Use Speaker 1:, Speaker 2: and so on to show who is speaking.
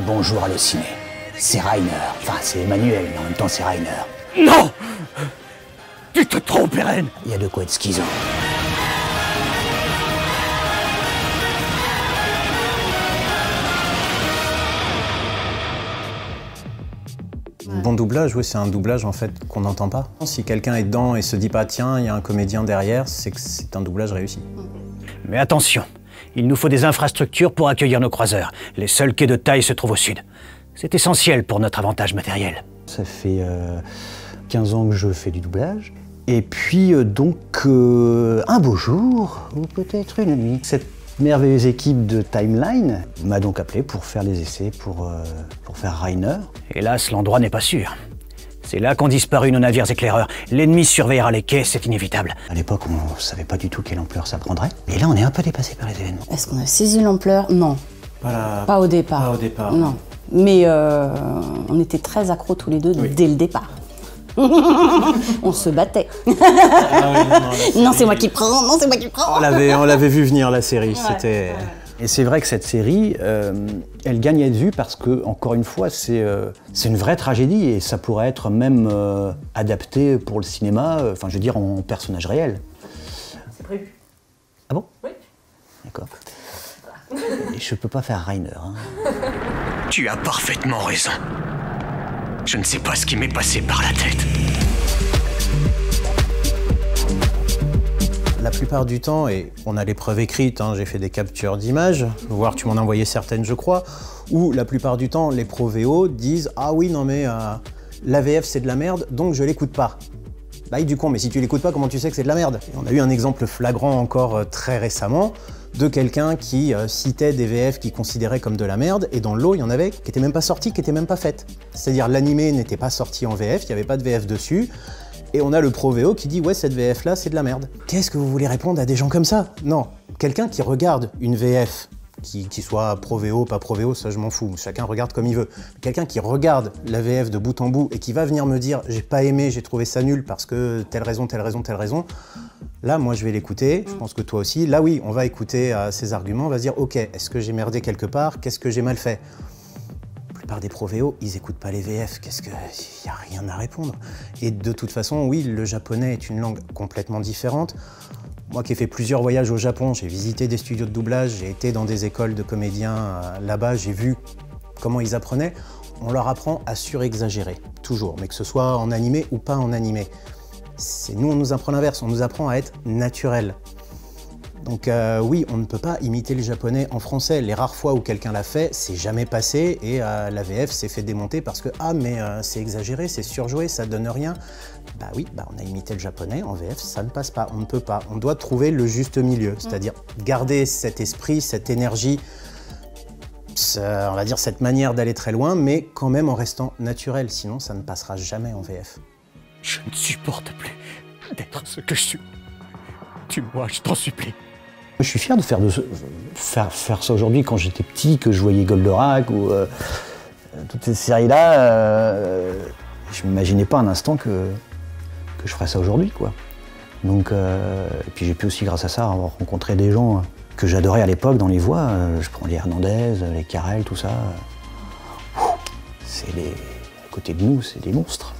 Speaker 1: Bonjour Allociné. C'est Rainer. Enfin, c'est Emmanuel, mais en même temps, c'est Rainer.
Speaker 2: Non! Tu te trompes, Eren!
Speaker 1: Il y a de quoi être schizo.
Speaker 3: Bon doublage, oui, c'est un doublage en fait qu'on n'entend pas. Si quelqu'un est dedans et se dit pas tiens, il y a un comédien derrière, c'est que c'est un doublage réussi.
Speaker 2: Mais attention, il nous faut des infrastructures pour accueillir nos croiseurs. Les seuls quais de taille se trouvent au sud. C'est essentiel pour notre avantage matériel.
Speaker 1: Ça fait 15 ans que je fais du doublage. Et puis un beau jour, ou peut-être une nuit, cette merveilleuse équipe de Timeline m'a donc appelé pour faire des essais pour faire Rainer.
Speaker 2: Hélas, l'endroit n'est pas sûr. C'est là qu'ont disparu nos navires éclaireurs. L'ennemi surveillera les quais, c'est inévitable.
Speaker 1: À l'époque, on ne savait pas du tout quelle ampleur ça prendrait. Et là, on est un peu dépassé par les événements.
Speaker 4: Est-ce qu'on a saisi l'ampleur? Non. Pas au départ.
Speaker 3: Pas au départ.
Speaker 4: Non. Mais on était très accros tous les deux dès le départ. On se battait. Non, c'est moi qui prends, non, c'est moi qui prends.
Speaker 3: On l'avait vu venir la série, c'était...
Speaker 1: Et c'est vrai que cette série, elle gagne à être vue parce que, encore une fois, c'est une vraie tragédie et ça pourrait être même adapté pour le cinéma, enfin je veux dire en personnage réel.
Speaker 5: C'est prévu.
Speaker 1: Ah bon?
Speaker 5: Oui.
Speaker 1: D'accord. Et je peux pas faire Rainer. Hein.
Speaker 2: Tu as parfaitement raison. Je ne sais pas ce qui m'est passé par la tête.
Speaker 3: La plupart du temps, et on a les preuves écrites, hein, j'ai fait des captures d'images, voire tu m'en as envoyé certaines je crois, où la plupart du temps les pros VO disent « Ah oui, non mais la VF c'est de la merde, donc je l'écoute pas ». Bah du con, mais si tu l'écoutes pas, comment tu sais que c'est de la merde? Et on a eu un exemple flagrant encore très récemment de quelqu'un qui citait des VF qu'il considérait comme de la merde, et dans le lot, il y en avait qui n'étaient même pas sortis, qui n'étaient même pas faites. C'est-à-dire l'animé n'était pas sorti en VF, il n'y avait pas de VF dessus, et on a le pro VO qui dit « Ouais, cette VF là, c'est de la merde ». Qu'est-ce que vous voulez répondre à des gens comme ça? Non, quelqu'un qui regarde une VF, qui soit pro VO, pas pro VO, ça je m'en fous, chacun regarde comme il veut. Quelqu'un qui regarde la VF de bout en bout et qui va venir me dire « J'ai pas aimé, j'ai trouvé ça nul parce que telle raison, telle raison, telle raison », là, moi, je vais l'écouter, je pense que toi aussi. Là, oui, on va écouter ses arguments, on va se dire « Ok, est-ce que j'ai merdé quelque part? Qu'est-ce que j'ai mal fait ?» La plupart des pro VO, ils écoutent pas les VF, qu'est-ce que... Il n'y a rien à répondre. Et de toute façon, oui, le japonais est une langue complètement différente. Moi qui ai fait plusieurs voyages au Japon, j'ai visité des studios de doublage, j'ai été dans des écoles de comédiens là-bas, j'ai vu comment ils apprenaient. On leur apprend à surexagérer, toujours, mais que ce soit en animé ou pas en animé. Nous, on nous apprend l'inverse, on nous apprend à être naturel. Donc oui, on ne peut pas imiter le japonais en français. Les rares fois où quelqu'un l'a fait, c'est jamais passé et la VF s'est fait démonter parce que « Ah, mais c'est exagéré, c'est surjoué, ça donne rien ». Bah oui, on a imité le japonais, en VF, ça ne passe pas, on ne peut pas. On doit trouver le juste milieu, c'est-à-dire garder cet esprit, cette énergie, on va dire cette manière d'aller très loin, mais quand même en restant naturel, sinon ça ne passera jamais en VF.
Speaker 2: Je ne supporte plus d'être ce que je suis. Tue-moi, je t'en supplie.
Speaker 1: Je suis fier de faire ça aujourd'hui quand j'étais petit, que je voyais Goldorak ou toutes ces séries-là. Je m'imaginais pas un instant que je ferais ça aujourd'hui, quoi. Donc, et puis j'ai pu aussi, grâce à ça, avoir rencontré des gens que j'adorais à l'époque dans les voix. Je prends les Hernandez, les Carrel, tout ça. À côté de nous, c'est des monstres.